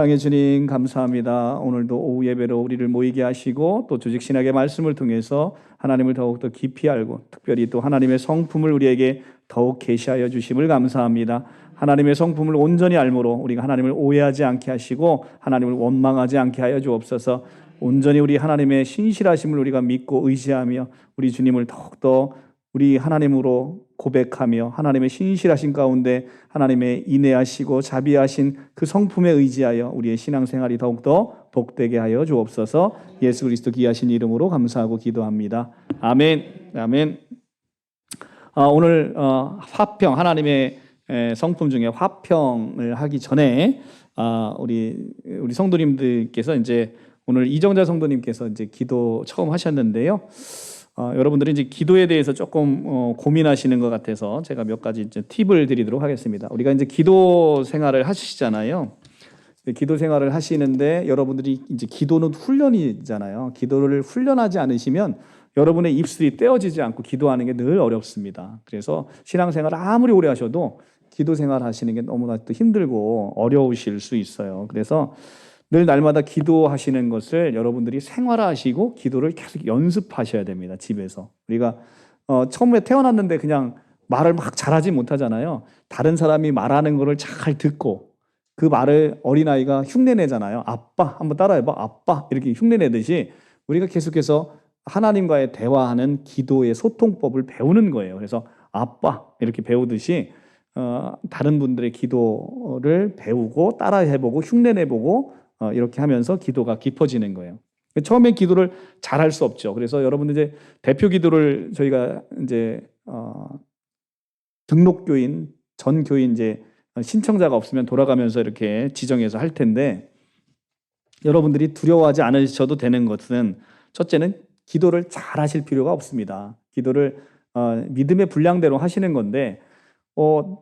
사랑의 주님 감사합니다. 오늘도 오후 예배로 우리를 모이게 하시고 또 조직 신학의 말씀을 통해서 하나님을 더욱더 깊이 알고 특별히 또 하나님의 성품을 우리에게 더욱 계시하여 주심을 감사합니다. 하나님의 성품을 온전히 알므로 우리가 하나님을 오해하지 않게 하시고 하나님을 원망하지 않게 하여 주옵소서. 온전히 우리 하나님의 신실하심을 우리가 믿고 의지하며 우리 주님을 더욱더 우리 하나님으로 고백하며 하나님의 신실하신 가운데 하나님의 인내하시고 자비하신 그 성품에 의지하여 우리의 신앙생활이 더욱더 복되게 하여 주옵소서. 예수 그리스도 귀하신 이름으로 감사하고 기도합니다. 아멘. 아멘. 오늘 화평, 하나님의 성품 중에 화평을 하기 전에 우리 성도님들께서 이제 오늘 이정자 성도님께서 이제 기도 처음 하셨는데요. 여러분들이 이제 기도에 대해서 조금 고민하시는 것 같아서 제가 몇 가지 이제 팁을 드리도록 하겠습니다. 우리가 이제 기도 생활을 하시잖아요. 기도 생활을 하시는데 여러분들이 이제 기도는 훈련이잖아요. 기도를 훈련하지 않으시면 여러분의 입술이 떼어지지 않고 기도하는 게 늘 어렵습니다. 그래서 신앙생활 아무리 오래 하셔도 기도 생활 하시는 게 너무나 또 힘들고 어려우실 수 있어요. 그래서 늘 날마다 기도하시는 것을 여러분들이 생활화하시고 기도를 계속 연습하셔야 됩니다. 집에서. 우리가 처음에 태어났는데 그냥 말을 막 잘하지 못하잖아요. 다른 사람이 말하는 거를 잘 듣고 그 말을 어린아이가 흉내내잖아요. 아빠 한번 따라해봐. 아빠 이렇게 흉내내듯이 우리가 계속해서 하나님과의 대화하는 기도의 소통법을 배우는 거예요. 그래서 아빠 이렇게 배우듯이 다른 분들의 기도를 배우고 따라해보고 흉내내보고 이렇게 하면서 기도가 깊어지는 거예요. 처음엔 기도를 잘할 수 없죠. 그래서 여러분들 이제 대표 기도를 저희가 이제 등록교인 전 교인 이제 신청자가 없으면 돌아가면서 이렇게 지정해서 할 텐데 여러분들이 두려워하지 않으셔도 되는 것은 첫째는 기도를 잘하실 필요가 없습니다. 기도를 믿음의 분량대로 하시는 건데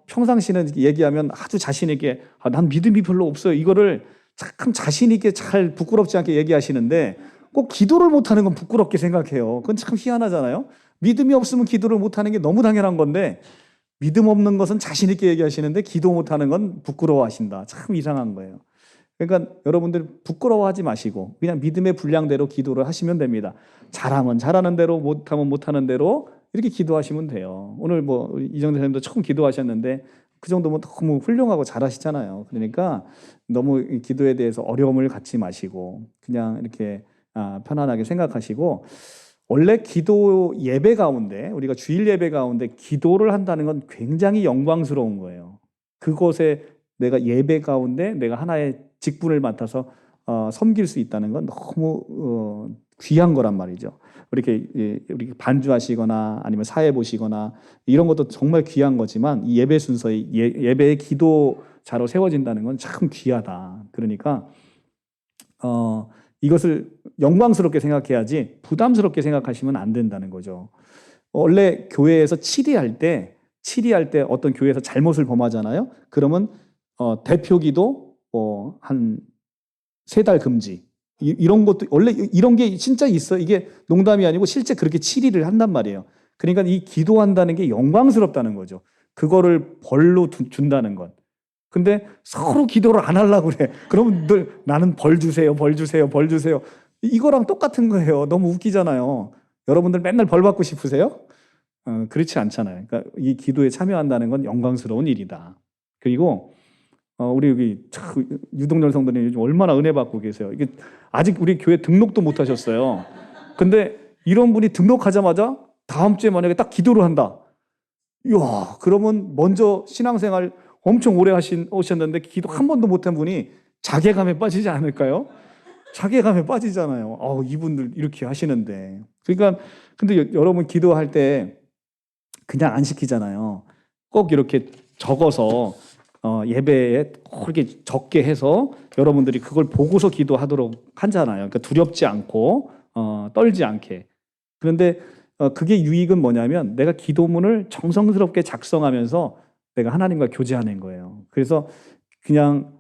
평상시는 얘기하면 아주 자신 있게 난 믿음이 별로 없어요. 이거를 참 자신 있게 잘 부끄럽지 않게 얘기하시는데 꼭 기도를 못하는 건 부끄럽게 생각해요. 그건 참 희한하잖아요. 믿음이 없으면 기도를 못하는 게 너무 당연한 건데 믿음 없는 것은 자신 있게 얘기하시는데 기도 못하는 건 부끄러워하신다. 참 이상한 거예요. 그러니까 여러분들 부끄러워하지 마시고 그냥 믿음의 분량대로 기도를 하시면 됩니다. 잘하면 잘하는 대로 못하면 못하는 대로 이렇게 기도하시면 돼요. 오늘 이정대 선생님도 처음 기도하셨는데 그 정도면 너무 훌륭하고 잘하시잖아요. 그러니까 너무 기도에 대해서 어려움을 갖지 마시고 그냥 이렇게 편안하게 생각하시고 원래 기도 예배 가운데 우리가 주일 예배 가운데 기도를 한다는 건 굉장히 영광스러운 거예요. 그곳에 내가 예배 가운데 내가 하나의 직분을 맡아서 섬길 수 있다는 건 너무 귀한 거란 말이죠. 이렇게 반주하시거나 아니면 사회 보시거나 이런 것도 정말 귀한 거지만 이 예배 순서에 예배의 기도자로 세워진다는 건 참 귀하다. 그러니까 이것을 영광스럽게 생각해야지 부담스럽게 생각하시면 안 된다는 거죠. 원래 교회에서 치리할 때 어떤 교회에서 잘못을 범하잖아요. 그러면 대표기도 한 3달 금지 이런 것도 원래 이런 게 진짜 있어. 이게 농담이 아니고 실제 그렇게 치리를 한단 말이에요. 그러니까 이 기도한다는 게 영광스럽다는 거죠. 그거를 벌로 준다는 건. 근데 서로 기도를 안 하려고 그래. 그러면 늘 나는 벌 주세요, 벌 주세요, 벌 주세요. 이거랑 똑같은 거예요. 너무 웃기잖아요. 여러분들 맨날 벌 받고 싶으세요? 그렇지 않잖아요. 그러니까 이 기도에 참여한다는 건 영광스러운 일이다. 그리고 우리 여기 유동열 성도님 요즘 얼마나 은혜 받고 계세요. 이게 아직 우리 교회 등록도 못 하셨어요. 근데 이런 분이 등록하자마자 다음 주에 만약에 딱 기도를 한다. 이야, 그러면 먼저 신앙생활 엄청 오래 오셨는데 기도 한 번도 못한 분이 자괴감에 빠지지 않을까요? 자괴감에 빠지잖아요. 이분들 이렇게 하시는데. 그러니까 근데 여러분 기도할 때 그냥 안 시키잖아요. 꼭 이렇게 적어서 예배에 그렇게 적게 해서 여러분들이 그걸 보고서 기도하도록 하잖아요. 그러니까 두렵지 않고 떨지 않게. 그런데 그게 유익은 뭐냐면 내가 기도문을 정성스럽게 작성하면서 내가 하나님과 교제하는 거예요. 그래서 그냥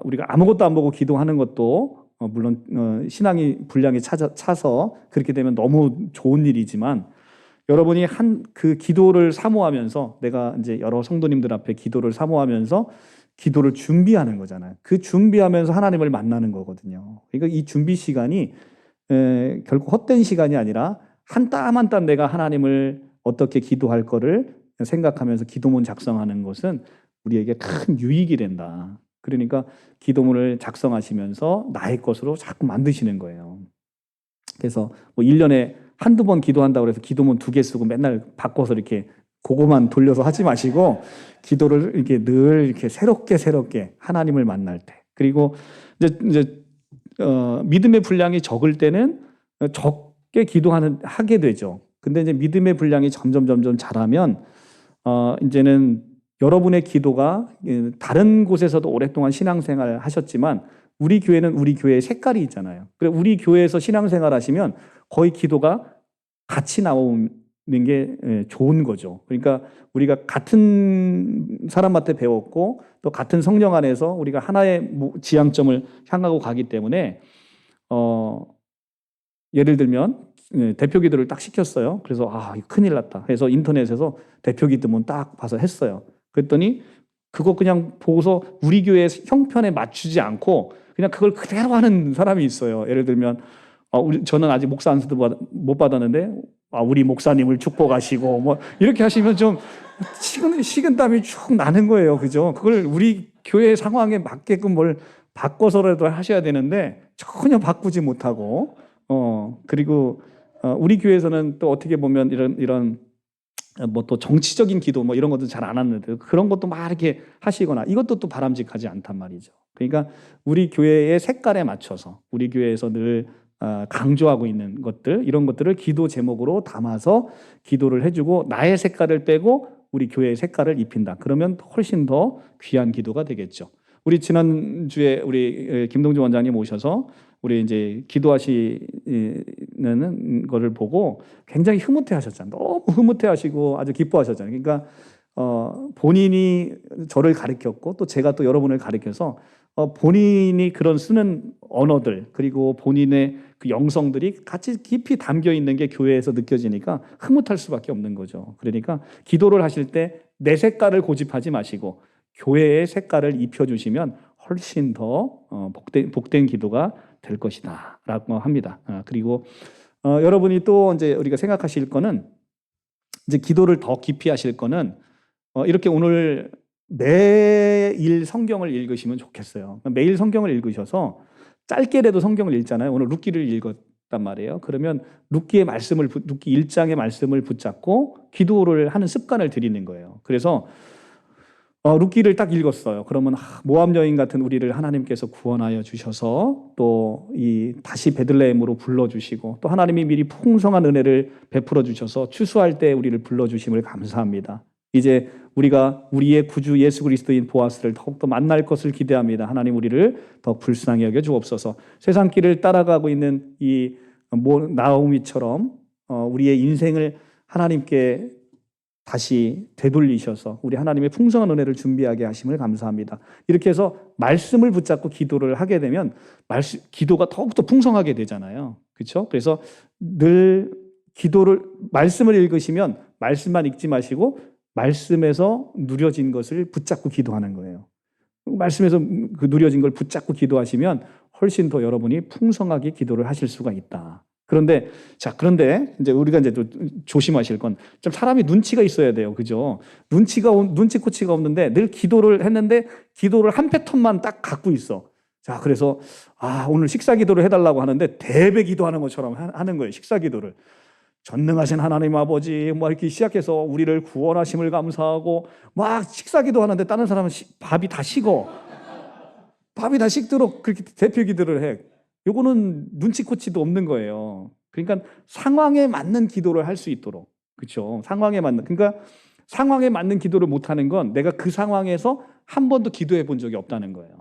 우리가 아무것도 안 보고 기도하는 것도 물론 신앙이 분량이 차서 그렇게 되면 너무 좋은 일이지만 여러분이 그 기도를 사모하면서 내가 이제 여러 성도님들 앞에 기도를 사모하면서 기도를 준비하는 거잖아요. 그 준비하면서 하나님을 만나는 거거든요. 그러니까 이 준비 시간이 결국 헛된 시간이 아니라 한 땀 한 땀 내가 하나님을 어떻게 기도할 거를 생각하면서 기도문 작성하는 것은 우리에게 큰 유익이 된다. 그러니까 기도문을 작성하시면서 나의 것으로 자꾸 만드시는 거예요. 그래서 뭐 1년에 한두 번 기도한다고 해서 기도문 2개 쓰고 맨날 바꿔서 이렇게 그거만 돌려서 하지 마시고 기도를 이렇게 늘 이렇게 새롭게 하나님을 만날 때, 그리고 이제 믿음의 분량이 적을 때는 적게 하게 되죠. 근데 이제 믿음의 분량이 점점 자라면 이제는 여러분의 기도가 다른 곳에서도 오랫동안 신앙생활 하셨지만 우리 교회는 우리 교회의 색깔이 있잖아요. 그래서 우리 교회에서 신앙생활 하시면 거의 기도가 같이 나오는 게 좋은 거죠. 그러니까 우리가 같은 사람한테 배웠고 또 같은 성령 안에서 우리가 하나의 지향점을 향하고 가기 때문에 예를 들면 대표 기도를 딱 시켰어요. 그래서 큰일 났다. 그래서 인터넷에서 대표 기도문 딱 봐서 했어요. 그랬더니 그거 그냥 보고서 우리 교회 형편에 맞추지 않고 그냥 그걸 그대로 하는 사람이 있어요. 예를 들면 저는 아직 목사 안수도 못 받았는데 우리 목사님을 축복하시고 뭐 이렇게 하시면 좀 식은땀이 쭉 나는 거예요. 그죠? 그걸 우리 교회 상황에 맞게끔 뭘 바꿔서라도 하셔야 되는데 전혀 바꾸지 못하고 그리고 우리 교회에서는 또 어떻게 보면 이런 뭐 또 정치적인 기도 뭐 이런 것도 잘 안 하는데 그런 것도 막 이렇게 하시거나 이것도 또 바람직하지 않단 말이죠. 그러니까 우리 교회의 색깔에 맞춰서 우리 교회에서 늘 강조하고 있는 것들, 이런 것들을 기도 제목으로 담아서 기도를 해주고 나의 색깔을 빼고 우리 교회의 색깔을 입힌다. 그러면 훨씬 더 귀한 기도가 되겠죠. 우리 지난주에 우리 김동주 원장님 오셔서 우리 이제 기도하시는 거를 보고 굉장히 흐뭇해 하셨잖아요. 너무 흐뭇해 하시고 아주 기뻐하셨잖아요. 그러니까 본인이 저를 가르쳤고 또 제가 또 여러분을 가르쳐서 본인이 그런 쓰는 언어들 그리고 본인의 그 영성들이 같이 깊이 담겨 있는 게 교회에서 느껴지니까 흐뭇할 수밖에 없는 거죠. 그러니까 기도를 하실 때 내 색깔을 고집하지 마시고 교회의 색깔을 입혀주시면 훨씬 더 복된 기도가 될 것이다 라고 합니다. 그리고 여러분이 또 이제 우리가 생각하실 거는 이제 기도를 더 깊이 하실 거는 이렇게 오늘 매일 성경을 읽으시면 좋겠어요. 매일 성경을 읽으셔서 짧게라도 성경을 읽잖아요. 오늘 룻기를 읽었단 말이에요. 그러면 룻기 1장의 말씀을 붙잡고 기도를 하는 습관을 들이는 거예요. 그래서 룻기를 딱 읽었어요. 그러면 모압 여인 같은 우리를 하나님께서 구원하여 주셔서 또 다시 베들레헴으로 불러주시고 또 하나님이 미리 풍성한 은혜를 베풀어 주셔서 추수할 때 우리를 불러주심을 감사합니다. 이제 우리가 우리의 구주 예수 그리스도인 보아스를 더욱더 만날 것을 기대합니다. 하나님 우리를 더 불쌍히 여겨 주옵소서. 세상 길을 따라가고 있는 이 나오미처럼 우리의 인생을 하나님께 다시 되돌리셔서 우리 하나님의 풍성한 은혜를 준비하게 하심을 감사합니다. 이렇게 해서 말씀을 붙잡고 기도를 하게 되면 기도가 더욱더 풍성하게 되잖아요. 그렇죠? 그래서 늘 말씀을 읽으시면 말씀만 읽지 마시고 말씀에서 누려진 것을 붙잡고 기도하는 거예요. 말씀에서 그 누려진 걸 붙잡고 기도하시면 훨씬 더 여러분이 풍성하게 기도를 하실 수가 있다. 그런데 이제 우리가 이제 또 조심하실 건 좀 사람이 눈치가 있어야 돼요. 그죠? 눈치코치가 없는데 늘 기도를 했는데 기도를 한 패턴만 딱 갖고 있어. 자, 그래서 오늘 식사 기도를 해달라고 하는데 대배 기도하는 것처럼 하는 거예요. 식사 기도를. 전능하신 하나님 아버지 뭐 이렇게 시작해서 우리를 구원하심을 감사하고 막 식사 기도하는데 다른 사람은 밥이 다 식도록 그렇게 대표 기도를 해. 요거는 눈치코치도 없는 거예요. 그러니까 상황에 맞는 기도를 할 수 있도록. 그렇죠? 그러니까 상황에 맞는 기도를 못 하는 건 내가 그 상황에서 한 번도 기도해 본 적이 없다는 거예요.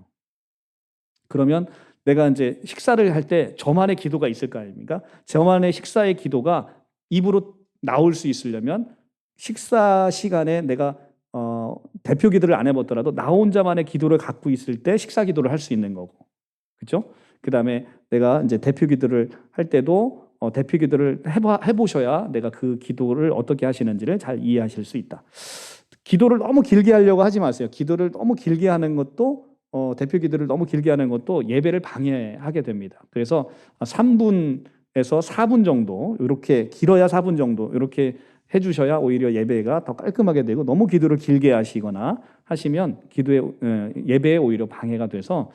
그러면 내가 이제 식사를 할 때 저만의 기도가 있을 거 아닙니까? 저만의 식사의 기도가 입으로 나올 수 있으려면 식사 시간에 내가 대표 기도를 안 해봤더라도 나 혼자만의 기도를 갖고 있을 때 식사 기도를 할 수 있는 거고. 그렇죠? 그다음에 내가 이제 대표 기도를 할 때도 대표 기도를 해보셔야 내가 그 기도를 어떻게 하시는지를 잘 이해하실 수 있다. 기도를 너무 길게 하려고 하지 마세요. 기도를 너무 길게 하는 것도 대표 기도를 너무 길게 하는 것도 예배를 방해하게 됩니다. 그래서 3분에서 4분 정도, 이렇게 길어야 4분 정도 이렇게 해주셔야 오히려 예배가 더 깔끔하게 되고, 너무 기도를 길게 하시거나 하시면 예배에 오히려 방해가 돼서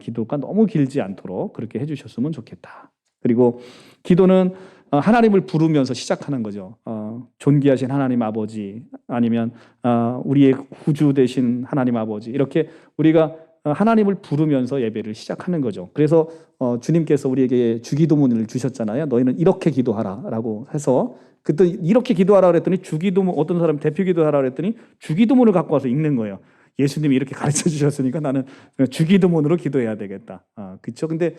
기도가 너무 길지 않도록 그렇게 해주셨으면 좋겠다. 그리고 기도는 하나님을 부르면서 시작하는 거죠. 존귀하신 하나님 아버지, 아니면 우리의 구주 되신 하나님 아버지, 이렇게 우리가 하나님을 부르면서 예배를 시작하는 거죠. 그래서 주님께서 우리에게 주기도문을 주셨잖아요. 너희는 이렇게 기도하라라고 해서, 그때 이렇게 기도하라 그랬더니 주기도문, 어떤 사람 대표 기도하라 그랬더니 주기도문을 갖고 와서 읽는 거예요. 예수님이 이렇게 가르쳐 주셨으니까 나는 주기도문으로 기도해야 되겠다. 그렇죠. 근데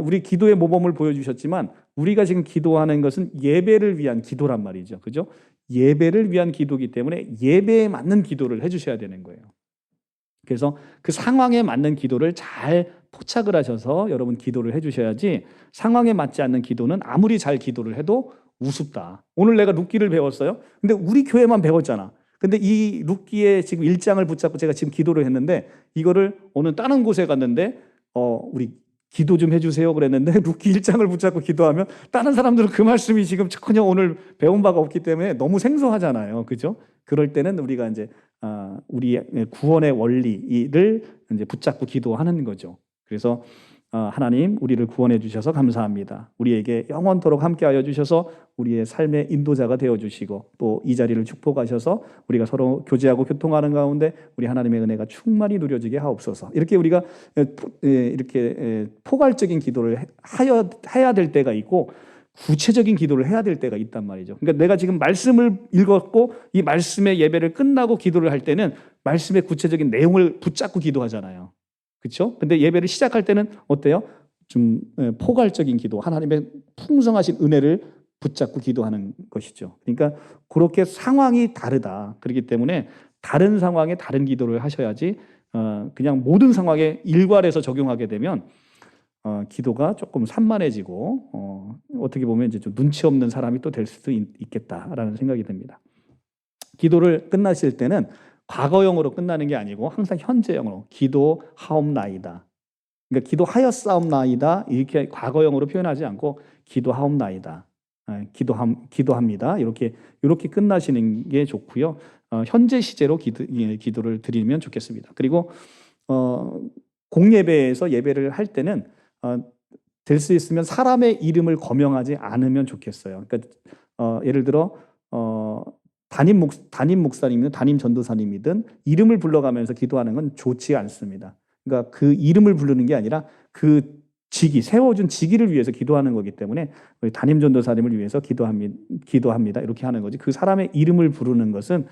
우리 기도의 모범을 보여주셨지만, 우리가 지금 기도하는 것은 예배를 위한 기도란 말이죠. 그죠? 예배를 위한 기도이기 때문에 예배에 맞는 기도를 해주셔야 되는 거예요. 그래서 그 상황에 맞는 기도를 잘 포착을 하셔서 여러분 기도를 해주셔야지, 상황에 맞지 않는 기도는 아무리 잘 기도를 해도 우습다. 오늘 내가 룻기를 배웠어요. 근데 우리 교회만 배웠잖아. 근데 이 룻기의 지금 1장을 붙잡고 제가 지금 기도를 했는데, 이거를 어느 다른 곳에 갔는데 우리 기도 좀 해주세요 그랬는데, 룻기 1장을 붙잡고 기도하면 다른 사람들은 그 말씀이 지금 전혀 오늘 배운 바가 없기 때문에 너무 생소하잖아요. 그죠? 그럴 때는 우리가 이제 우리의 구원의 원리를 이제 붙잡고 기도하는 거죠. 그래서 하나님, 우리를 구원해 주셔서 감사합니다. 우리에게 영원토록 함께하여 주셔서 우리의 삶의 인도자가 되어 주시고, 또 이 자리를 축복하셔서 우리가 서로 교제하고 교통하는 가운데 우리 하나님의 은혜가 충만히 누려지게 하옵소서. 이렇게 우리가 이렇게 포괄적인 기도를 해야 될 때가 있고, 구체적인 기도를 해야 될 때가 있단 말이죠. 그러니까 내가 지금 말씀을 읽었고 이 말씀의 예배를 끝나고 기도를 할 때는 말씀의 구체적인 내용을 붙잡고 기도하잖아요. 그렇죠? 근데 예배를 시작할 때는 어때요? 좀 포괄적인 기도, 하나님의 풍성하신 은혜를 붙잡고 기도하는 것이죠. 그러니까 그렇게 상황이 다르다. 그렇기 때문에 다른 상황에 다른 기도를 하셔야지, 그냥 모든 상황에 일괄해서 적용하게 되면 기도가 조금 산만해지고 어떻게 보면 이제 좀 눈치 없는 사람이 또 될 수도 있겠다라는 생각이 듭니다. 기도를 끝나실 때는 과거형으로 끝나는 게 아니고 항상 현재형으로 기도하옵나이다. 그러니까 기도하였사옵나이다 이렇게 과거형으로 표현하지 않고 기도하옵나이다, 기도합니다, 이렇게 끝나시는 게 좋고요. 현재 시제로 기도를 드리면 좋겠습니다. 그리고 공예배에서 예배를 할 때는 될 수 있으면 사람의 이름을 거명하지 않으면 좋겠어요. 그러니까 예를 들어 담임 목사님이든 담임 전도사님이든 이름을 불러가면서 기도하는 건 좋지 않습니다. 그러니까 그 이름을 부르는 게 아니라 그 세워준 직위를 위해서 기도하는 거기 때문에 우리 담임 전도사님을 위해서 기도합니다. 이렇게 하는 거지. 그 사람의 이름을 부르는 것은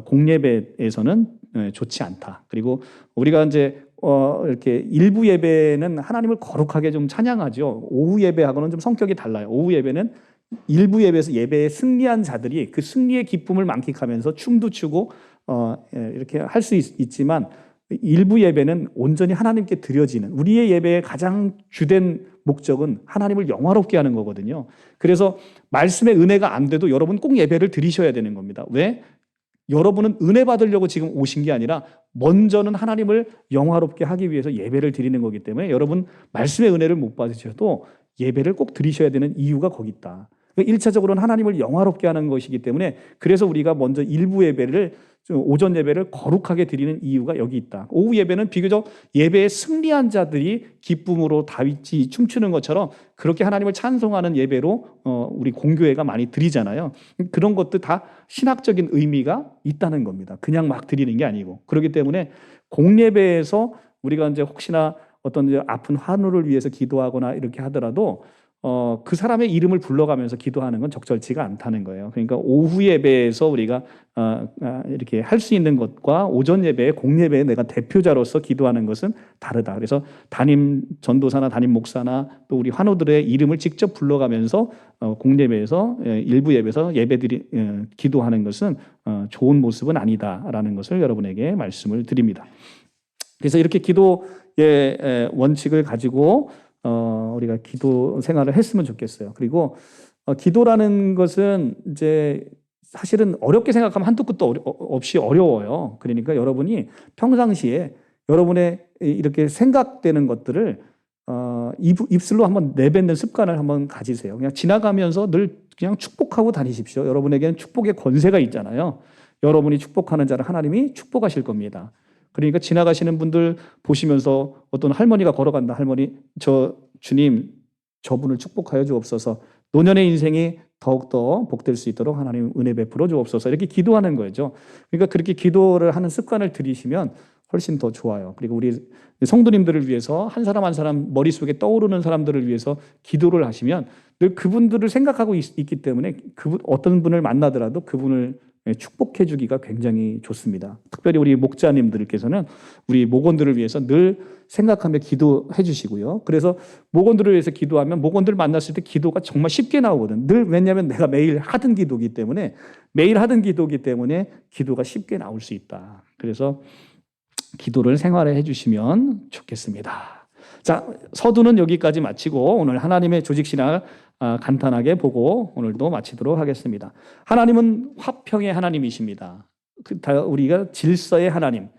공예배에서는 좋지 않다. 그리고 우리가 이제 이렇게 일부 예배는 하나님을 거룩하게 좀 찬양하죠. 오후 예배하고는 좀 성격이 달라요. 오후 예배는 일부 예배에서 예배에 승리한 자들이 그 승리의 기쁨을 만끽하면서 춤도 추고 이렇게 할 수 있지만, 일부 예배는 온전히 하나님께 드려지는, 우리의 예배의 가장 주된 목적은 하나님을 영화롭게 하는 거거든요. 그래서 말씀의 은혜가 안 돼도 여러분 꼭 예배를 드리셔야 되는 겁니다. 왜? 여러분은 은혜 받으려고 지금 오신 게 아니라 먼저는 하나님을 영화롭게 하기 위해서 예배를 드리는 거기 때문에, 여러분 말씀의 은혜를 못 받으셔도 예배를 꼭 드리셔야 되는 이유가 거기 있다. 1차적으로는 하나님을 영화롭게 하는 것이기 때문에, 그래서 우리가 먼저 일부 예배를, 오전 예배를 거룩하게 드리는 이유가 여기 있다. 오후 예배는 비교적 예배에 승리한 자들이 기쁨으로 다윗이 춤추는 것처럼 그렇게 하나님을 찬송하는 예배로 우리 공교회가 많이 드리잖아요. 그런 것도 다 신학적인 의미가 있다는 겁니다. 그냥 막 드리는 게 아니고. 그렇기 때문에 공예배에서 우리가 이제 혹시나 어떤 이제 아픈 환우를 위해서 기도하거나 이렇게 하더라도 그 사람의 이름을 불러가면서 기도하는 건 적절치가 않다는 거예요. 그러니까 오후 예배에서 우리가 이렇게 할 수 있는 것과 오전 예배, 공예배에 내가 대표자로서 기도하는 것은 다르다. 그래서 담임 전도사나 담임 목사나 또 우리 환우들의 이름을 직접 불러가면서 공예배에서 일부 예배에서 기도하는 것은 좋은 모습은 아니다라는 것을 여러분에게 말씀을 드립니다. 그래서 이렇게 기도의 원칙을 가지고 우리가 기도 생활을 했으면 좋겠어요. 그리고 기도라는 것은 이제 사실은 어렵게 생각하면 한도 끝도 없이 어려워요. 그러니까 여러분이 평상시에 여러분의 이렇게 생각되는 것들을 입술로 한번 내뱉는 습관을 한번 가지세요. 그냥 지나가면서 늘 그냥 축복하고 다니십시오. 여러분에게는 축복의 권세가 있잖아요. 여러분이 축복하는 자를 하나님이 축복하실 겁니다. 그러니까 지나가시는 분들 보시면서 어떤 할머니가 걸어간다. 할머니, 주님, 저분을 축복하여 주옵소서. 노년의 인생이 더욱더 복될 수 있도록 하나님 은혜 베풀어 주옵소서. 이렇게 기도하는 거죠. 그러니까 그렇게 기도를 하는 습관을 들이시면 훨씬 더 좋아요. 그리고 우리 성도님들을 위해서 한 사람 한 사람 머릿속에 떠오르는 사람들을 위해서 기도를 하시면 늘 그분들을 생각하고 있기 때문에 어떤 분을 만나더라도 그분을 축복해 주기가 굉장히 좋습니다. 특별히 우리 목자님들께서는 우리 목원들을 위해서 늘 생각하며 기도해 주시고요. 그래서 목원들을 위해서 기도하면 목원들 만났을 때 기도가 정말 쉽게 나오거든. 늘 왜냐하면 내가 매일 하던 기도기 때문에 기도가 쉽게 나올 수 있다. 그래서 기도를 생활해 주시면 좋겠습니다. 자, 서두는 여기까지 마치고 오늘 하나님의 조직신학 간단하게 보고 오늘도 마치도록 하겠습니다. 하나님은 화평의 하나님이십니다. 우리가 질서의 하나님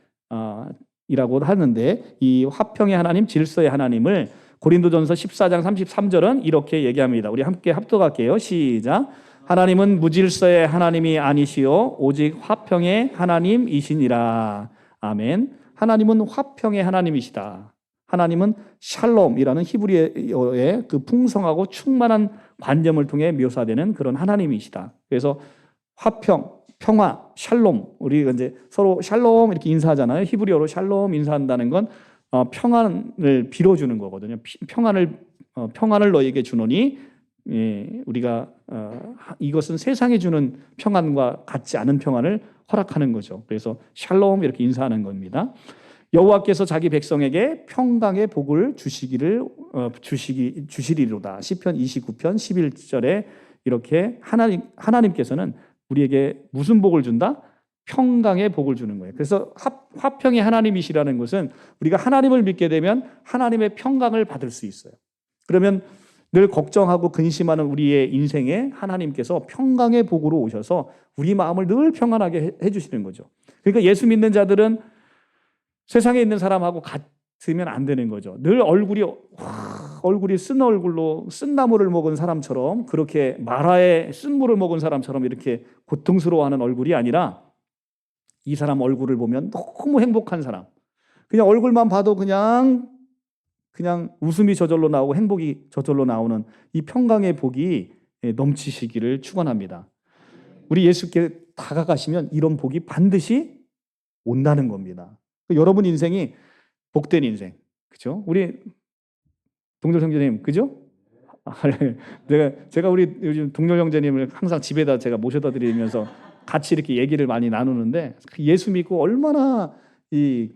이라고 하는데 이 화평의 하나님, 질서의 하나님을 고린도전서 14장 33절은 이렇게 얘기합니다. 우리 함께 합독할게요. 시작. 하나님은 무질서의 하나님이 아니시오 오직 화평의 하나님이시니라. 아멘. 하나님은 화평의 하나님이시다. 하나님은 샬롬이라는 히브리어의 그 풍성하고 충만한 관점을 통해 묘사되는 그런 하나님이시다. 그래서 화평, 평화, 샬롬. 우리가 이제 서로 샬롬 이렇게 인사하잖아요. 히브리어로 샬롬 인사한다는 건 평안을 빌어주는 거거든요. 평안을 너에게 주노니 우리가 이것은 세상에 주는 평안과 같지 않은 평안을 허락하는 거죠. 그래서 샬롬 이렇게 인사하는 겁니다. 여호와께서 자기 백성에게 평강의 복을 주시리로다. 시편 29편 11절에 이렇게 하나님께서는 우리에게 무슨 복을 준다? 평강의 복을 주는 거예요. 그래서 화평의 하나님이시라는 것은 우리가 하나님을 믿게 되면 하나님의 평강을 받을 수 있어요. 그러면 늘 걱정하고 근심하는 우리의 인생에 하나님께서 평강의 복으로 오셔서 우리 마음을 늘 평안하게 해주시는 거죠. 그러니까 예수 믿는 자들은 세상에 있는 사람하고 같으면 안 되는 거죠. 늘 얼굴이 쓴 얼굴로 쓴 나물을 먹은 사람처럼 그렇게 마라에 쓴물을 먹은 사람처럼 이렇게 고통스러워하는 얼굴이 아니라 이 사람 얼굴을 보면 너무 행복한 사람. 그냥 얼굴만 봐도 그냥 웃음이 저절로 나오고 행복이 저절로 나오는 이 평강의 복이 넘치시기를 축원합니다. 우리 예수께 다가가시면 이런 복이 반드시 온다는 겁니다. 여러분 인생이 복된 인생, 그죠? 우리 동절 형제님, 그죠? 제가 우리 요즘 동절 형제님을 항상 집에다 제가 모셔다 드리면서 같이 이렇게 얘기를 많이 나누는데 예수 믿고 얼마나 이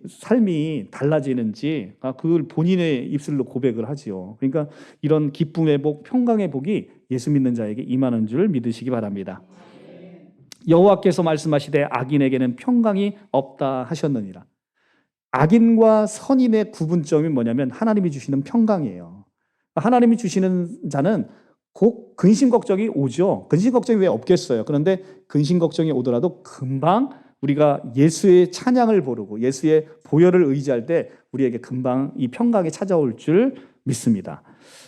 삶이 달라지는지 그걸 본인의 입술로 고백을 하지요. 그러니까 이런 기쁨의 복, 평강의 복이 예수 믿는 자에게 임하는 줄 믿으시기 바랍니다. 여호와께서 말씀하시되 악인에게는 평강이 없다 하셨느니라. 악인과 선인의 구분점이 뭐냐면 하나님이 주시는 평강이에요. 하나님이 주시는 자는 곧 근심 걱정이 오죠. 근심 걱정이 왜 없겠어요? 그런데 근심 걱정이 오더라도 금방 우리가 예수의 찬양을 부르고 예수의 보혈을 의지할 때 우리에게 금방 이 평강이 찾아올 줄 믿습니다.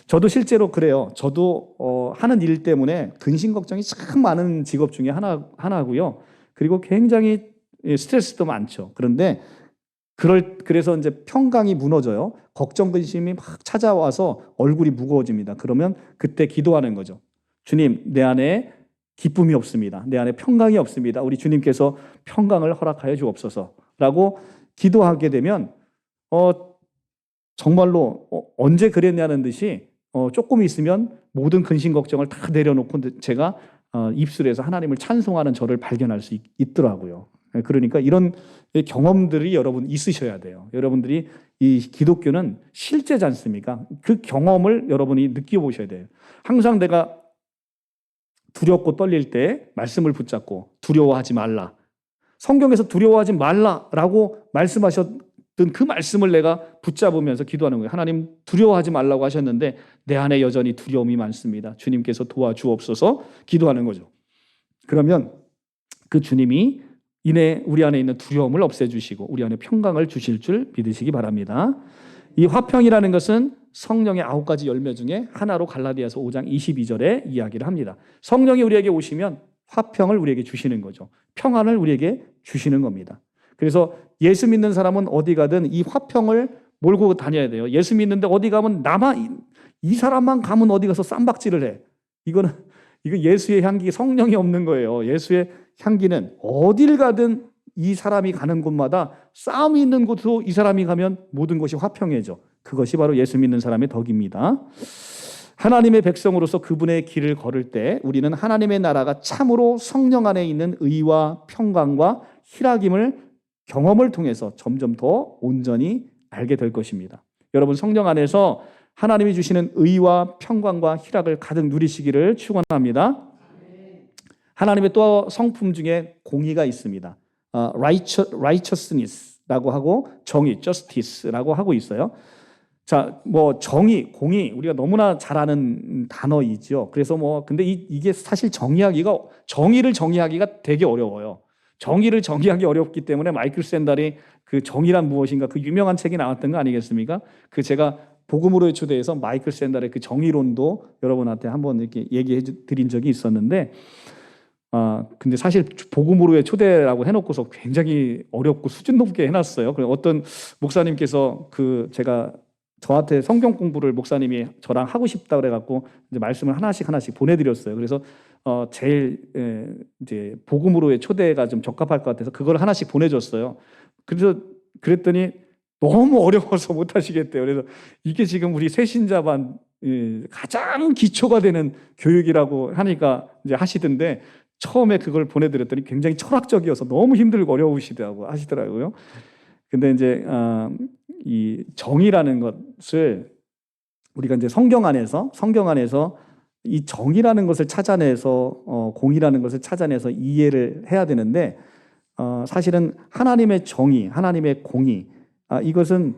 저도 실제로 그래요. 저도 하는 일 때문에 근심 걱정이 참 많은 직업 중에 하나고요. 그리고 굉장히 스트레스도 많죠. 그래서 이제 평강이 무너져요. 걱정 근심이 막 찾아와서 얼굴이 무거워집니다. 그러면 그때 기도하는 거죠. 주님, 내 안에 기쁨이 없습니다. 내 안에 평강이 없습니다. 우리 주님께서 평강을 허락하여 주옵소서라고 기도하게 되면 정말로 언제 그랬냐는 듯이 조금 있으면 모든 근심 걱정을 다 내려놓고 제가 입술에서 하나님을 찬송하는 저를 발견할 수 있더라고요. 그러니까 이런 경험들이 여러분 있으셔야 돼요. 여러분들이 이 기독교는 실제지 않습니까? 그 경험을 여러분이 느껴보셔야 돼요. 항상 내가 두렵고 떨릴 때 말씀을 붙잡고 두려워하지 말라. 성경에서 두려워하지 말라라고 말씀하셨던 그 말씀을 내가 붙잡으면서 기도하는 거예요. 하나님 두려워하지 말라고 하셨는데 내 안에 여전히 두려움이 많습니다. 주님께서 도와주옵소서 기도하는 거죠. 그러면 그 주님이 이내 우리 안에 있는 두려움을 없애주시고 우리 안에 평강을 주실 줄 믿으시기 바랍니다. 이 화평이라는 것은 성령의 9가지 열매 중에 하나로 갈라디아서 5장 22절에 이야기를 합니다. 성령이 우리에게 오시면 화평을 우리에게 주시는 거죠. 평안을 우리에게 주시는 겁니다. 그래서 예수 믿는 사람은 어디 가든 이 화평을 몰고 다녀야 돼요. 예수 믿는데 어디 가면 나만 이 사람만 가면 어디 가서 쌈박질을 해. 이거 예수의 향기, 성령이 없는 거예요. 예수의 향기는 어딜 가든 이 사람이 가는 곳마다 싸움이 있는 곳으로 이 사람이 가면 모든 것이 화평해져. 그것이 바로 예수 믿는 사람의 덕입니다. 하나님의 백성으로서 그분의 길을 걸을 때 우리는 하나님의 나라가 참으로 성령 안에 있는 의와 평강과 희락임을 경험을 통해서 점점 더 온전히 알게 될 것입니다. 여러분, 성령 안에서 하나님이 주시는 의와 평강과 희락을 가득 누리시기를 축원합니다. 하나님의 또 성품 중에 공의가 있습니다. righteousness라고 하고 정의, justice라고 하고 있어요. 자, 뭐 정의, 공의 우리가 너무나 잘 아는 단어이죠. 그래서 근데 이게 사실 정의를 정의하기가 되게 어려워요. 정의를 정의하기 어렵기 때문에 마이클 샌달이 그 정의란 무엇인가 그 유명한 책이 나왔던 거 아니겠습니까? 그 제가 복음으로의 초대에서 마이클 샌달의 그 정의론도 여러분한테 한번 이렇게 얘기해 드린 적이 있었는데, 근데 사실 복음으로의 초대라고 해놓고서 굉장히 어렵고 수준 높게 해놨어요. 그래서 어떤 목사님께서 제가 저한테 성경 공부를 목사님이 저랑 하고 싶다 그래갖고 이제 말씀을 하나씩 보내드렸어요. 그래서 제일 이제 복음으로의 초대가 좀 적합할 것 같아서 그걸 하나씩 보내줬어요. 그랬더니 너무 어려워서 못 하시겠대요. 그래서 이게 지금 우리 새신자반 가장 기초가 되는 교육이라고 하니까 이제 하시던데, 처음에 그걸 보내드렸더니 굉장히 철학적이어서 너무 힘들고 어려우시다고 하시더라고요. 근데 이제 이 정의라는 것을 우리가 이제 성경 안에서 이 정의라는 것을 찾아내서 공의라는 것을 찾아내서 이해를 해야 되는데, 사실은 하나님의 정의, 하나님의 공의, 이것은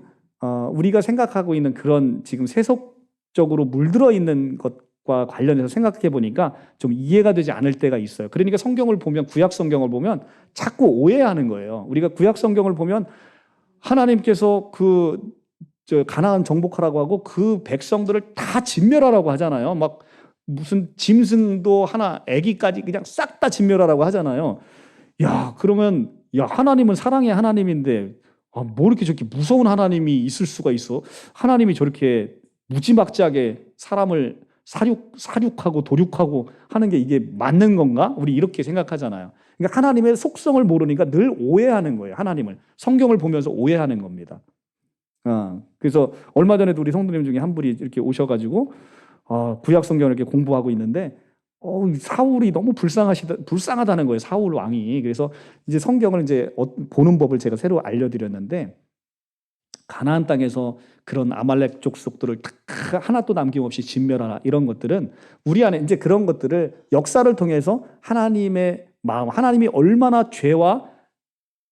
우리가 생각하고 있는 그런 지금 세속적으로 물들어 있는 것과 관련해서 생각해 보니까 좀 이해가 되지 않을 때가 있어요. 그러니까 성경을 보면, 구약 성경을 보면 자꾸 오해하는 거예요. 우리가 구약 성경을 보면 하나님께서 가나안 정복하라고 하고 그 백성들을 다 진멸하라고 하잖아요. 막 무슨 짐승도 하나, 애기까지 그냥 싹 다 진멸하라고 하잖아요. 그러면 하나님은 사랑의 하나님인데 뭐 이렇게 저렇게 무서운 하나님이 있을 수가 있어? 하나님이 저렇게 무지막지하게 사람을 사륙하고 도륙하고 하는 게 이게 맞는 건가? 우리 이렇게 생각하잖아요. 그러니까 하나님의 속성을 모르니까 늘 오해하는 거예요. 하나님을 성경을 보면서 오해하는 겁니다. 그래서 얼마 전에도 우리 성도님 중에 한 분이 이렇게 오셔가지고 구약 성경을 이렇게 공부하고 있는데 사울이 너무 불쌍하다는 거예요. 사울 왕이. 그래서 이제 성경을 이제 보는 법을 제가 새로 알려드렸는데, 가나안 땅에서 그런 아말렉 족속들을 하나도 남김없이 진멸하라, 이런 것들은 우리 안에 이제 그런 것들을 역사를 통해서 하나님의 마음, 하나님이 얼마나 죄와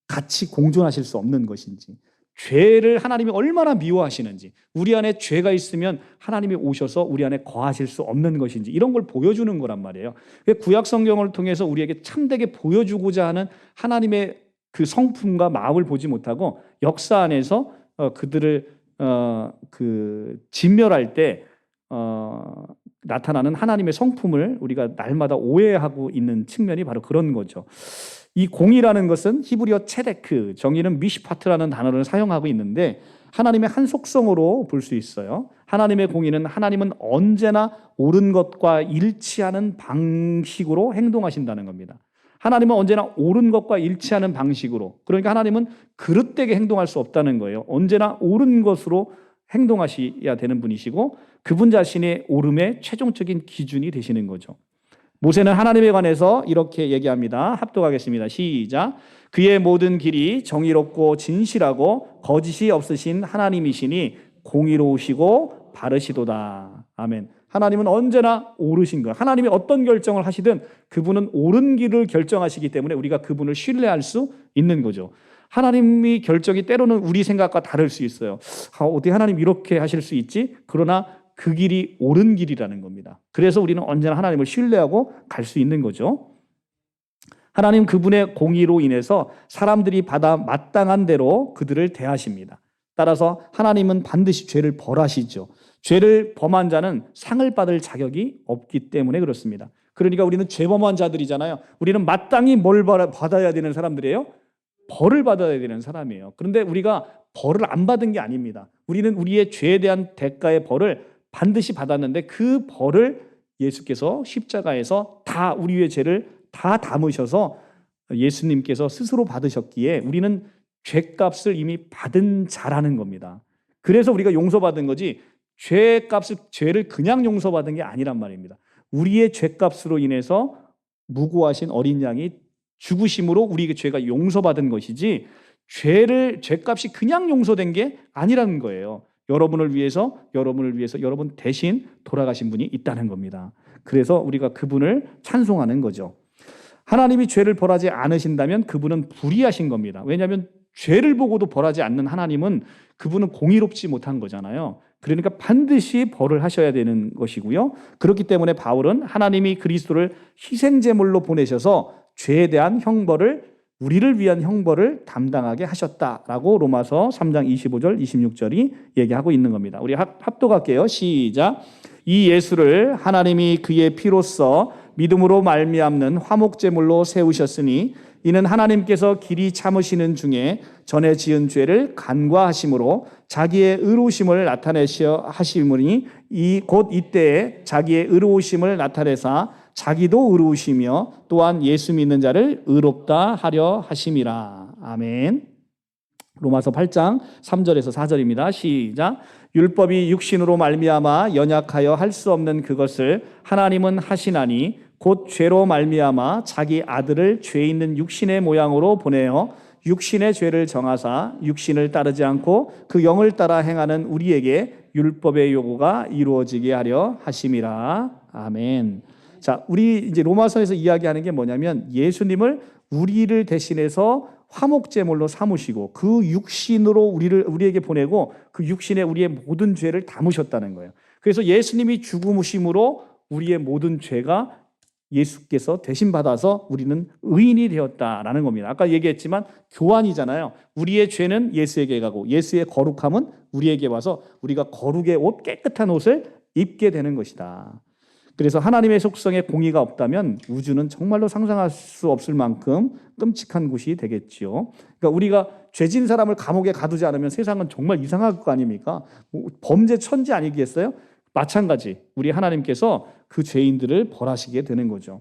같이 공존하실 수 없는 것인지, 죄를 하나님이 얼마나 미워하시는지, 우리 안에 죄가 있으면 하나님이 오셔서 우리 안에 거하실 수 없는 것인지, 이런 걸 보여주는 거란 말이에요. 구약 성경을 통해서 우리에게 참되게 보여주고자 하는 하나님의 그 성품과 마음을 보지 못하고 역사 안에서 그들을 진멸할 때 나타나는 하나님의 성품을 우리가 날마다 오해하고 있는 측면이 바로 그런 거죠. 이 공의라는 것은 히브리어 체데크, 정의는 미시파트라는 단어를 사용하고 있는데 하나님의 한 속성으로 볼 수 있어요. 하나님의 공의는 하나님은 언제나 옳은 것과 일치하는 방식으로 행동하신다는 겁니다. 하나님은 언제나 옳은 것과 일치하는 방식으로, 그러니까 하나님은 그릇되게 행동할 수 없다는 거예요. 언제나 옳은 것으로 행동하셔야 되는 분이시고 그분 자신의 옳음의 최종적인 기준이 되시는 거죠. 모세는 하나님에 관해서 이렇게 얘기합니다. 합독하겠습니다. 시작. 그의 모든 길이 정의롭고 진실하고 거짓이 없으신 하나님이시니 공의로우시고 바르시도다. 아멘. 하나님은 언제나 옳으신 것. 하나님이 어떤 결정을 하시든 그분은 옳은 길을 결정하시기 때문에 우리가 그분을 신뢰할 수 있는 거죠. 하나님이 결정이 때로는 우리 생각과 다를 수 있어요. 어떻게 하나님 이렇게 하실 수 있지? 그러나 그 길이 옳은 길이라는 겁니다. 그래서 우리는 언제나 하나님을 신뢰하고 갈 수 있는 거죠. 하나님 그분의 공의로 인해서 사람들이 받아 마땅한 대로 그들을 대하십니다. 따라서 하나님은 반드시 죄를 벌하시죠. 죄를 범한 자는 상을 받을 자격이 없기 때문에 그렇습니다. 그러니까 우리는 죄범한 자들이잖아요. 우리는 마땅히 뭘 받아야 되는 사람들이에요? 벌을 받아야 되는 사람이에요. 그런데 우리가 벌을 안 받은 게 아닙니다. 우리는 우리의 죄에 대한 대가의 벌을 반드시 받았는데 그 벌을 예수께서 십자가에서 다 우리의 죄를 다 담으셔서 예수님께서 스스로 받으셨기에 우리는 죄값을 이미 받은 자라는 겁니다. 그래서 우리가 용서받은 거지 죄를 그냥 용서받은 게 아니란 말입니다. 우리의 죄값으로 인해서 무고하신 어린 양이 죽으심으로 우리의 죄가 용서받은 것이지 죄값이 그냥 용서된 게 아니라는 거예요. 여러분을 위해서 여러분 대신 돌아가신 분이 있다는 겁니다. 그래서 우리가 그분을 찬송하는 거죠. 하나님이 죄를 벌하지 않으신다면 그분은 불의하신 겁니다. 왜냐하면 죄를 보고도 벌하지 않는 하나님은 그분은 공의롭지 못한 거잖아요. 그러니까 반드시 벌을 하셔야 되는 것이고요. 그렇기 때문에 바울은 하나님이 그리스도를 희생제물로 보내셔서 죄에 대한 형벌을 우리를 위한 형벌을 담당하게 하셨다라고 로마서 3장 25절 26절이 얘기하고 있는 겁니다. 우리 합독할게요. 시작. 이 예수를 하나님이 그의 피로써 믿음으로 말미암는 화목제물로 세우셨으니 이는 하나님께서 길이 참으시는 중에 전에 지은 죄를 간과하심으로 자기의 의로우심을 나타내셔 하심으니 곧 이때에 자기의 의로우심을 나타내사 자기도 의로우시며 또한 예수 믿는 자를 의롭다 하려 하심이라. 아멘. 로마서 8장 3절에서 4절입니다. 시작. 율법이 육신으로 말미암아 연약하여 할 수 없는 그것을 하나님은 하시나니 곧 죄로 말미암아 자기 아들을 죄 있는 육신의 모양으로 보내어 육신의 죄를 정하사 육신을 따르지 않고 그 영을 따라 행하는 우리에게 율법의 요구가 이루어지게 하려 하심이라. 아멘. 자, 우리 이제 로마서에서 이야기하는 게 뭐냐면 예수님을 우리를 대신해서 화목제물로 삼으시고 그 육신으로 우리에게 보내고 그 육신에 우리의 모든 죄를 담으셨다는 거예요. 그래서 예수님이 죽으심으로 우리의 모든 죄가 예수께서 대신 받아서 우리는 의인이 되었다라는 겁니다. 아까 얘기했지만 교환이잖아요. 우리의 죄는 예수에게 가고 예수의 거룩함은 우리에게 와서 우리가 거룩의 옷, 깨끗한 옷을 입게 되는 것이다. 그래서 하나님의 속성에 공의가 없다면 우주는 정말로 상상할 수 없을 만큼 끔찍한 곳이 되겠지요. 그러니까 우리가 죄진 사람을 감옥에 가두지 않으면 세상은 정말 이상할 거 아닙니까? 범죄 천지 아니겠어요? 마찬가지 우리 하나님께서 그 죄인들을 벌하시게 되는 거죠.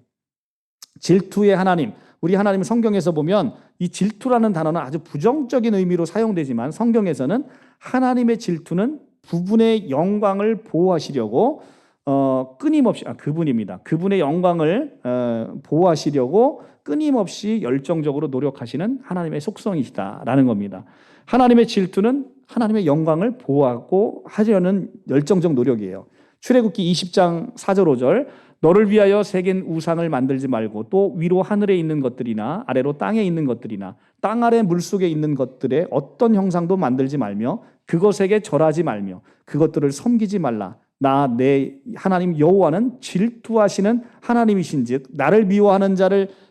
질투의 하나님, 우리 하나님 성경에서 보면 이 질투라는 단어는 아주 부정적인 의미로 사용되지만 성경에서는 하나님의 질투는 부분의 영광을 보호하시려고 끊임없이 그분입니다. 그분의 영광을 보호하시려고 끊임없이 열정적으로 노력하시는 하나님의 속성이시다라는 겁니다. 하나님의 질투는 하나님의 영광을 보호하고 하려는 열정적 노력이에요. 출애굽기 20장 4절 5절 너를 위하여 새긴 우상을 만들지 말고 또 위로 하늘에 있는 것들이나 아래로 땅에 있는 것들이나 땅 아래 물속에 있는 것들의 어떤 형상도 만들지 말며 그것에게 절하지 말며 그것들을 섬기지 말라. 나 내 하나님 여호와는 질투하시는 하나님이신즉 나를 미워하는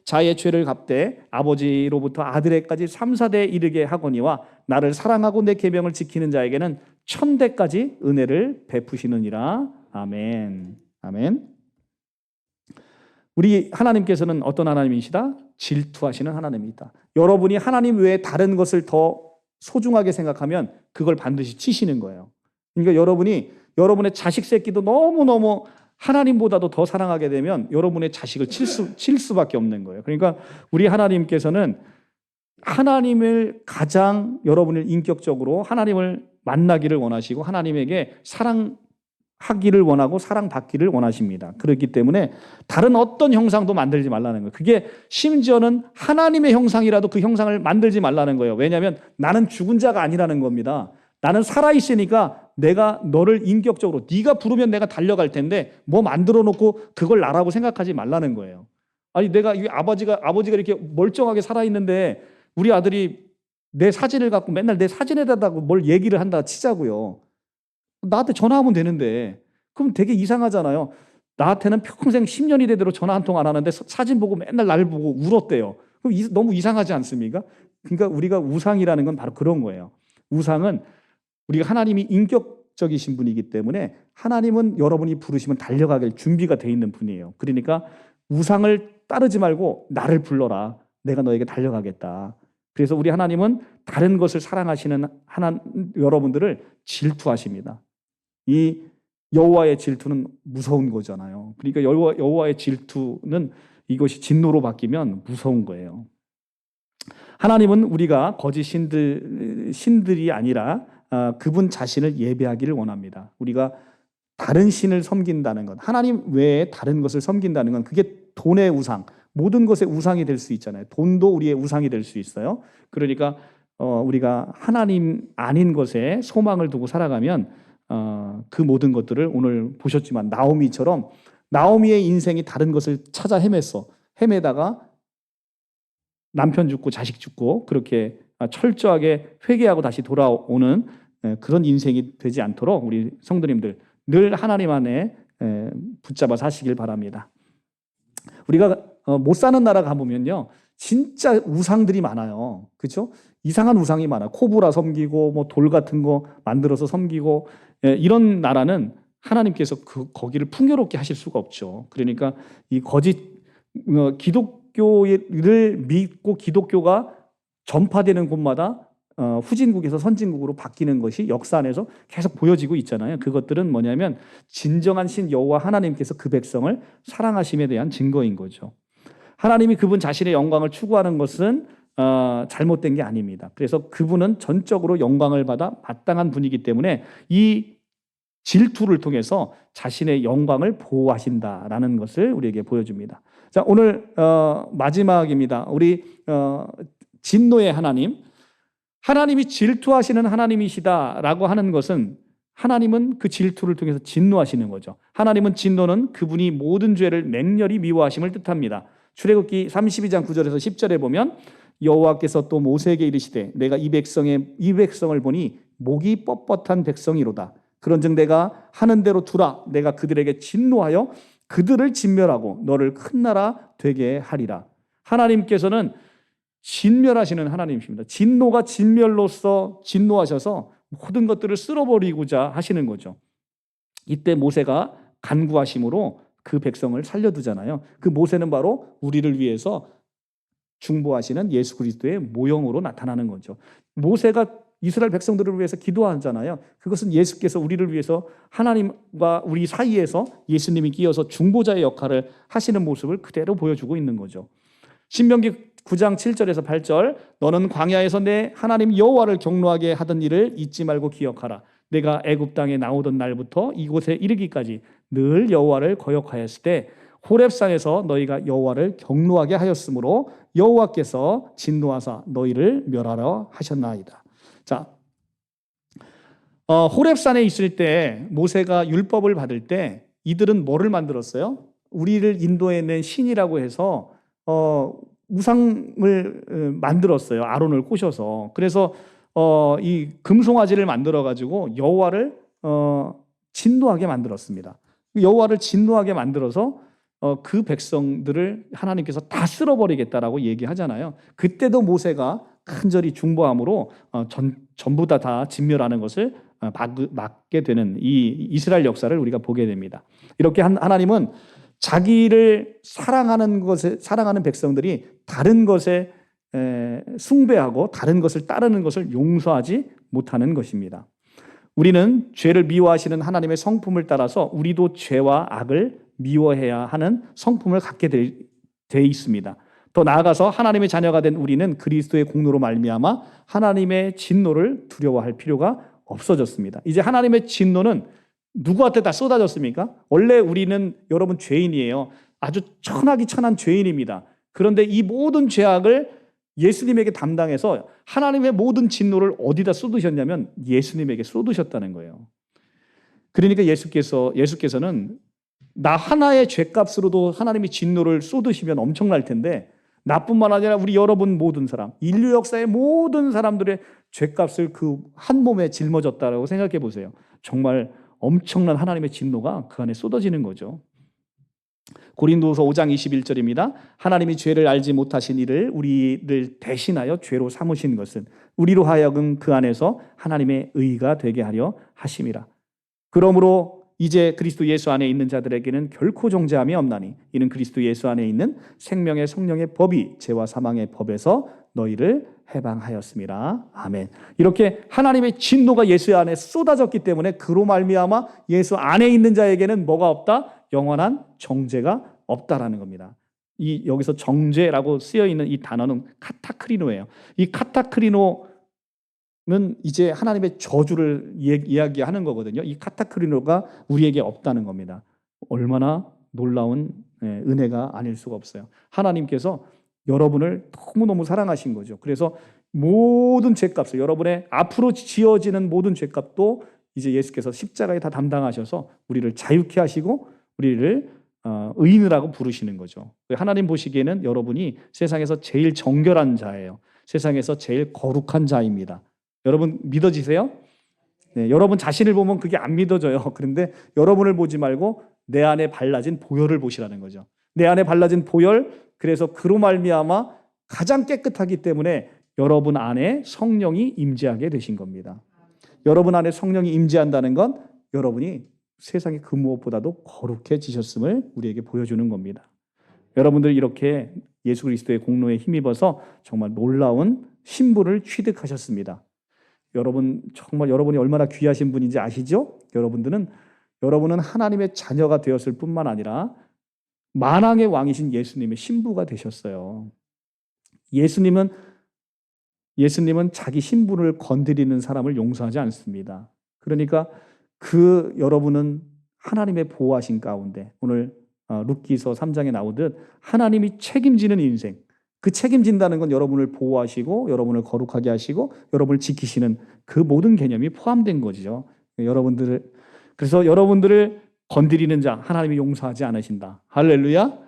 자의 죄를 갚되 아버지로부터 아들에까지 3, 4대에 이르게 하거니와 나를 사랑하고 내 계명을 지키는 자에게는 1000대까지 은혜를 베푸시느니라. 아멘. 아멘. 우리 하나님께서는 어떤 하나님이시다? 질투하시는 하나님이다. 여러분이 하나님 외에 다른 것을 더 소중하게 생각하면 그걸 반드시 치시는 거예요. 그러니까 여러분의 자식 새끼도 너무너무 하나님보다도 더 사랑하게 되면 여러분의 자식을 칠 수밖에 없는 거예요. 그러니까 우리 하나님께서는 하나님을 가장 여러분을 인격적으로 하나님을 만나기를 원하시고 하나님에게 사랑하기를 원하고 사랑받기를 원하십니다. 그렇기 때문에 다른 어떤 형상도 만들지 말라는 거예요. 그게 심지어는 하나님의 형상이라도 그 형상을 만들지 말라는 거예요. 왜냐하면 나는 죽은 자가 아니라는 겁니다. 나는 살아있으니까 내가 너를 인격적으로 네가 부르면 내가 달려갈 텐데 뭐 만들어 놓고 그걸 나라고 생각하지 말라는 거예요. 아니 내가 아버지가 이렇게 멀쩡하게 살아있는데 우리 아들이 내 사진을 갖고 맨날 내 사진에다가 뭘 얘기를 한다 치자고요. 나한테 전화하면 되는데 그럼 되게 이상하잖아요. 나한테는 평생 10년이 되도록 전화 한 통 안 하는데 사진 보고 맨날 나를 보고 울었대요. 그럼 너무 이상하지 않습니까? 그러니까 우리가 우상이라는 건 바로 그런 거예요. 우상은 우리가 하나님이 인격적이신 분이기 때문에 하나님은 여러분이 부르시면 달려가길 준비가 돼 있는 분이에요. 그러니까 우상을 따르지 말고 나를 불러라. 내가 너에게 달려가겠다. 그래서 우리 하나님은 다른 것을 사랑하시는 여러분들을 질투하십니다. 이 여호와의 질투는 무서운 거잖아요. 그러니까 여호와의 질투는 이것이 진노로 바뀌면 무서운 거예요. 하나님은 우리가 거짓 신들이 아니라 그분 자신을 예배하기를 원합니다. 우리가 다른 신을 섬긴다는 것, 하나님 외에 다른 것을 섬긴다는 건 그게 돈의 우상, 모든 것의 우상이 될 수 있잖아요. 돈도 우리의 우상이 될 수 있어요. 그러니까 우리가 하나님 아닌 것에 소망을 두고 살아가면 그 모든 것들을 오늘 보셨지만 나오미처럼 나오미의 인생이 다른 것을 찾아 헤매다가 남편 죽고 자식 죽고 그렇게 철저하게 회개하고 다시 돌아오는 그런 인생이 되지 않도록 우리 성도님들 늘 하나님 안에 붙잡아 사시길 바랍니다. 우리가 못 사는 나라 가보면요, 진짜 우상들이 많아요. 그렇죠? 이상한 우상이 많아요. 코브라 섬기고 뭐 돌 같은 거 만들어서 섬기고 이런 나라는 하나님께서 거기를 풍요롭게 하실 수가 없죠. 그러니까 이 거짓 기독교를 믿고 기독교가 전파되는 곳마다 후진국에서 선진국으로 바뀌는 것이 역사 안에서 계속 보여지고 있잖아요. 그것들은 뭐냐면 진정한 신 여호와 하나님께서 그 백성을 사랑하심에 대한 증거인 거죠. 하나님이 그분 자신의 영광을 추구하는 것은 잘못된 게 아닙니다. 그래서 그분은 전적으로 영광을 받아 마땅한 분이기 때문에 이 질투를 통해서 자신의 영광을 보호하신다라는 것을 우리에게 보여줍니다. 자, 오늘 마지막입니다. 우리 진노의 하나님, 하나님이 질투하시는 하나님이시다라고 하는 것은 하나님은 그 질투를 통해서 진노하시는 거죠. 하나님은 진노는 그분이 모든 죄를 맹렬히 미워하심을 뜻합니다. 출애굽기 32장 9절에서 10절에 보면 여호와께서 또 모세에게 이르시되 내가 이 백성을 보니 목이 뻣뻣한 백성이로다. 그런즉 내가 하는 대로 두라. 내가 그들에게 진노하여 그들을 진멸하고 너를 큰 나라 되게 하리라. 하나님께서는 진멸하시는 하나님이십니다. 진노가 진멸로서 진노하셔서 모든 것들을 쓸어버리고자 하시는 거죠. 이때 모세가 간구하심으로 그 백성을 살려두잖아요. 그 모세는 바로 우리를 위해서 중보하시는 예수 그리스도의 모형으로 나타나는 거죠. 모세가 이스라엘 백성들을 위해서 기도하잖아요. 그것은 예수께서 우리를 위해서 하나님과 우리 사이에서 예수님이 끼어서 중보자의 역할을 하시는 모습을 그대로 보여주고 있는 거죠. 신명기 9장 7절에서 8절 너는 광야에서 내 하나님 여호와를 경노하게 하던 일을 잊지 말고 기억하라. 내가 애굽 땅에 나오던 날부터 이곳에 이르기까지 늘 여호와를 거역하였을 때 호렙산에서 너희가 여호와를 경노하게 하였으므로 여호와께서 진노하사 너희를 멸하라 하셨나이다. 자, 호렙산에 있을 때 모세가 율법을 받을 때 이들은 뭐를 만들었어요? 우리를 인도해낸 신이라고 해서 우상을 만들었어요. 아론을 꼬셔서. 그래서 이 금송아지를 만들어 가지고 여호와를 진노하게 만들었습니다. 여호와를 진노하게 만들어서 그 백성들을 하나님께서 다 쓸어버리겠다라고 얘기하잖아요. 그때도 모세가 간절히 중보함으로 전부 다 진멸하는 것을 막게 되는 이 이스라엘 역사를 우리가 보게 됩니다. 이렇게 하나님은 자기를 사랑하는 백성들이 다른 것에 숭배하고 다른 것을 따르는 것을 용서하지 못하는 것입니다. 우리는 죄를 미워하시는 하나님의 성품을 따라서 우리도 죄와 악을 미워해야 하는 성품을 갖게 돼 있습니다. 더 나아가서 하나님의 자녀가 된 우리는 그리스도의 공로로 말미암아 하나님의 진노를 두려워할 필요가 없어졌습니다. 이제 하나님의 진노는 누구한테 다 쏟아졌습니까? 원래 우리는 여러분 죄인이에요. 아주 천하기 천한 죄인입니다. 그런데 이 모든 죄악을 예수님에게 담당해서 하나님의 모든 진노를 어디다 쏟으셨냐면 예수님에게 쏟으셨다는 거예요. 그러니까 예수께서는 나 하나의 죄값으로도 하나님이 진노를 쏟으시면 엄청날 텐데 나뿐만 아니라 우리 여러분 모든 사람, 인류 역사의 모든 사람들의 죄값을 그 한 몸에 짊어졌다라고 생각해 보세요. 정말 엄청난 하나님의 진노가 그 안에 쏟아지는 거죠. 고린도후서 5장 21절입니다. 하나님이 죄를 알지 못하신 이를 우리를 대신하여 죄로 삼으신 것은 우리로 하여금 그 안에서 하나님의 의가 되게 하려 하심이라. 그러므로 이제 그리스도 예수 안에 있는 자들에게는 결코 정죄함이 없나니 이는 그리스도 예수 안에 있는 생명의 성령의 법이 죄와 사망의 법에서 너희를 해방하였습니다. 아멘. 이렇게 하나님의 진노가 예수 안에 쏟아졌기 때문에 그로 말미암아 예수 안에 있는 자에게는 뭐가 없다? 영원한 정죄가 없다라는 겁니다. 여기서 정죄라고 쓰여 있는 이 단어는 카타크리노예요. 이 카타크리노는 이제 하나님의 저주를 이야기하는 거거든요. 이 카타크리노가 우리에게 없다는 겁니다. 얼마나 놀라운 은혜가 아닐 수가 없어요. 하나님께서 여러분을 너무너무 사랑하신 거죠. 그래서 모든 죄값을, 여러분의 앞으로 지어지는 모든 죄값도 이제 예수께서 십자가에 다 담당하셔서 우리를 자유케 하시고 우리를 의인이라고 부르시는 거죠. 하나님 보시기에는 여러분이 세상에서 제일 정결한 자예요. 세상에서 제일 거룩한 자입니다. 여러분 믿어지세요? 네, 여러분 자신을 보면 그게 안 믿어져요. 그런데 여러분을 보지 말고 내 안에 발라진 보혈을 보시라는 거죠. 내 안에 발라진 보혈, 그래서 그로 말미암아 가장 깨끗하기 때문에 여러분 안에 성령이 임재하게 되신 겁니다. 여러분 안에 성령이 임재한다는 건 여러분이 세상의 그 무엇보다도 거룩해지셨음을 우리에게 보여주는 겁니다. 여러분들 이렇게 예수 그리스도의 공로에 힘입어서 정말 놀라운 신분을 취득하셨습니다. 여러분 정말 여러분이 얼마나 귀하신 분인지 아시죠? 여러분은 하나님의 자녀가 되었을 뿐만 아니라 만왕의 왕이신 예수님의 신부가 되셨어요. 예수님은 자기 신부를 건드리는 사람을 용서하지 않습니다. 그러니까 여러분은 하나님의 보호하신 가운데 오늘 룻기서 3장에 나오듯 하나님이 책임지는 인생, 그 책임진다는 건 여러분을 보호하시고 여러분을 거룩하게 하시고 여러분을 지키시는 그 모든 개념이 포함된 거죠. 그래서 여러분들을 건드리는 자 하나님이 용서하지 않으신다. 할렐루야.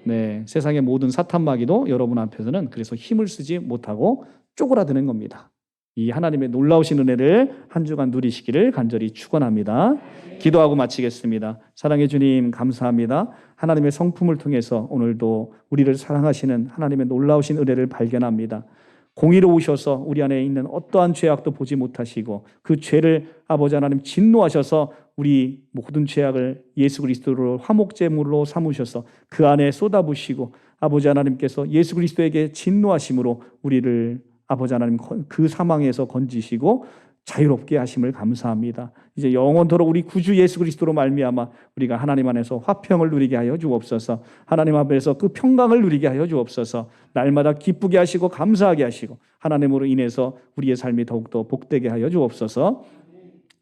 네, 세상의 모든 사탄마귀도 여러분 앞에서는 그래서 힘을 쓰지 못하고 쪼그라드는 겁니다. 이 하나님의 놀라우신 은혜를 한 주간 누리시기를 간절히 축원합니다. 기도하고 마치겠습니다. 사랑의 주님 감사합니다. 하나님의 성품을 통해서 오늘도 우리를 사랑하시는 하나님의 놀라우신 은혜를 발견합니다. 공의로우셔서 우리 안에 있는 어떠한 죄악도 보지 못하시고 그 죄를 아버지 하나님 진노하셔서 우리 모든 죄악을 예수 그리스도로 화목제물로 삼으셔서 그 안에 쏟아부으시고 아버지 하나님께서 예수 그리스도에게 진노하심으로 우리를 아버지 하나님 그 사망에서 건지시고 자유롭게 하심을 감사합니다. 이제 영원토록 우리 구주 예수 그리스도로 말미암아 우리가 하나님 안에서 화평을 누리게 하여 주옵소서. 하나님 앞에서 그 평강을 누리게 하여 주옵소서. 날마다 기쁘게 하시고 감사하게 하시고 하나님으로 인해서 우리의 삶이 더욱더 복되게 하여 주옵소서.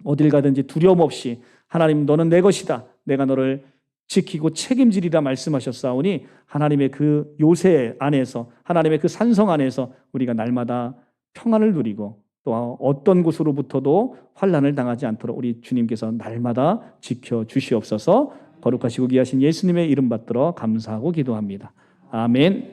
어딜 가든지 두려움 없이 하나님 너는 내 것이다. 내가 너를 지키고 책임지리라 말씀하셨사오니 하나님의 그 요새 안에서 하나님의 그 산성 안에서 우리가 날마다 평안을 누리고 또 어떤 곳으로부터도 환난을 당하지 않도록 우리 주님께서 날마다 지켜주시옵소서. 거룩하시고 귀하신 예수님의 이름 받들어 감사하고 기도합니다. 아멘.